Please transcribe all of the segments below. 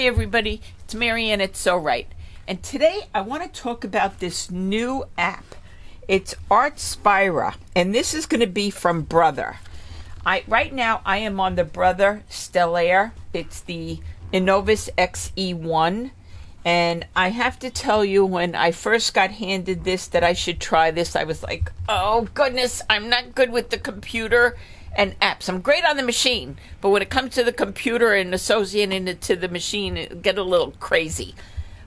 everybody, it's Marianne at Sew Right, and today I want to talk about this new app. It's Artspira, and this is going to be from Brother. Right now I am on the Brother Stellare. It's the Innovis XE1, and I have to tell you, when I first got handed this that I should try this, I was like, oh goodness, I'm not good with the computer and apps. I'm great on the machine, but when it comes to the computer and associating it to the machine, it get a little crazy.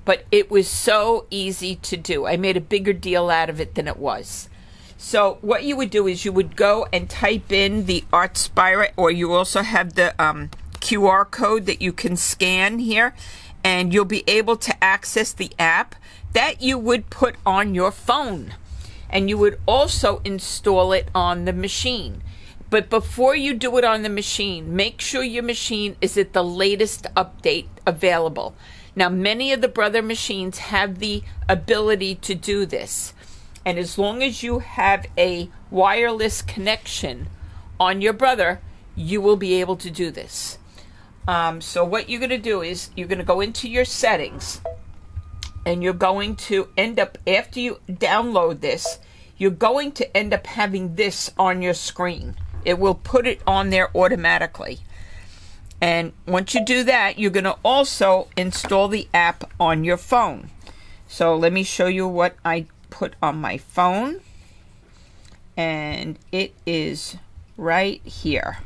But it was so easy to do. I made a bigger deal out of it than it was. So what you would do is you would go and type in the Artspira, or you also have the QR code that you can scan here, and you'll be able to access the app that you would put on your phone. And you would also install it on the machine. But before you do it on the machine, make sure your machine is at the latest update available. Now, many of the Brother machines have the ability to do this. And as long as you have a wireless connection on your Brother, you will be able to do this. So what you're going to do is you're going to go into your settings, and you're going to end up, after you download this, you're going to end up having this on your screen. It will put it on there automatically. And once you do that, you're going to also install the app on your phone. So let me show you what I put on my phone. And it is right here.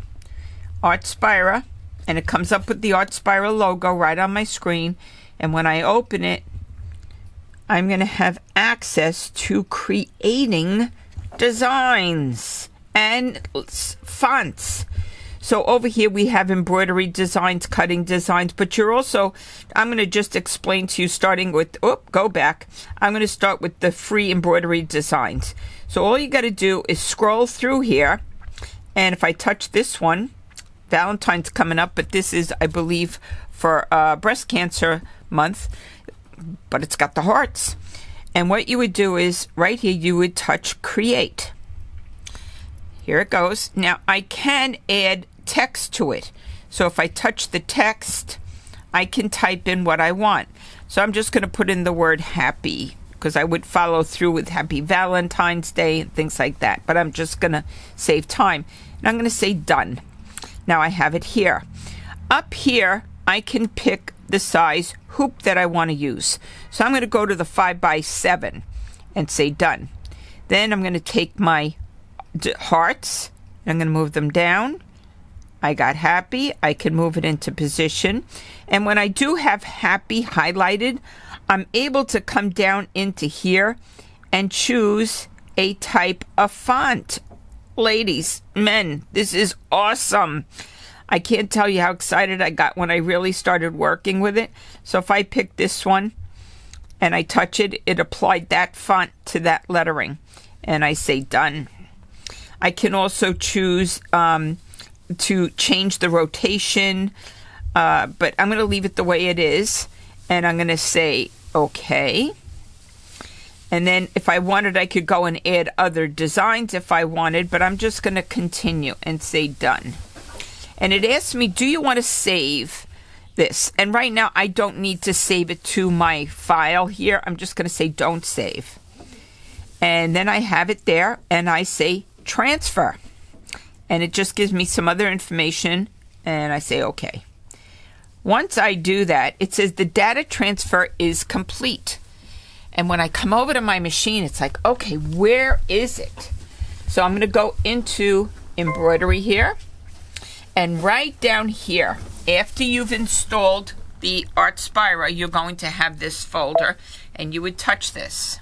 Artspira. And it comes up with the Artspira logo right on my screen. And when I open it, I'm going to have access to creating designs and fonts. So over here we have embroidery designs, cutting designs, but you're also, I'm going to just explain to you, starting with, go back. I'm going to start with the free embroidery designs. So all you got to do is scroll through here, and if I touch this one, Valentine's coming up, but this is, I believe, for breast cancer month, but it's got the hearts. And what you would do is, right here, you would touch create. Here it goes. Now, I can add text to it. So if I touch the text, I can type in what I want. So I'm just going to put in the word happy, because I would follow through with happy Valentine's Day and things like that. But I'm just going to save time. And I'm going to say done. Now I have it here. Up here, I can pick the size hoop that I want to use. So I'm going to go to the 5x7 and say done. Then I'm going to take my hearts, and I'm going to move them down. I got happy. I can move it into position. And when I do have happy highlighted, I'm able to come down into here and choose a type of font. Ladies, men, this is awesome. I can't tell you how excited I got when I really started working with it. So if I pick this one and I touch it, it applied that font to that lettering. And I say done. I can also choose to change the rotation, but I'm going to leave it the way it is. And I'm going to say okay. And then if I wanted, I could go and add other designs if I wanted, but I'm just going to continue and say done. And it asks me, do you want to save this? And right now, I don't need to save it to my file here. I'm just going to say don't save. And then I have it there, and I say transfer. And it just gives me some other information, and I say okay. Once I do that, it says the data transfer is complete. And when I come over to my machine, it's like, okay, where is it? So I'm going to go into embroidery here. And right down here, after you've installed the Artspira, you're going to have this folder. And you would touch this.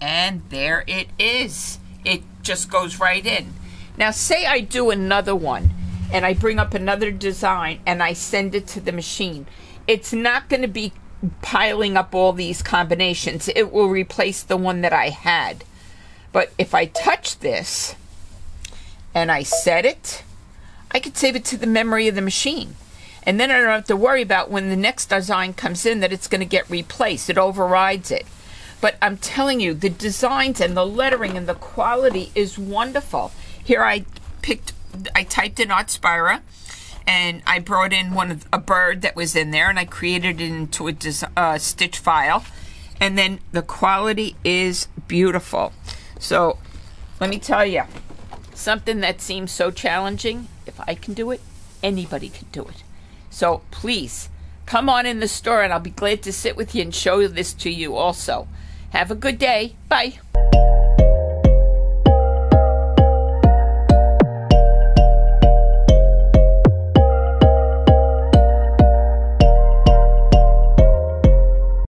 And there it is. It just goes right in. Now, say I do another one, and I bring up another design, and I send it to the machine. It's not going to be piling up all these combinations. It will replace the one that I had. But if I touch this and I set it, I could save it to the memory of the machine. And then I don't have to worry about when the next design comes in that it's going to get replaced. It overrides it. But I'm telling you, the designs and the lettering and the quality is wonderful. Here I typed in Artspira, and I brought in a bird that was in there, and I created it into a stitch file, and then the quality is beautiful. So let me tell you, something that seems so challenging, if I can do it, anybody can do it. So please come on in the store, and I'll be glad to sit with you and show this to you also. Have a good day. Bye.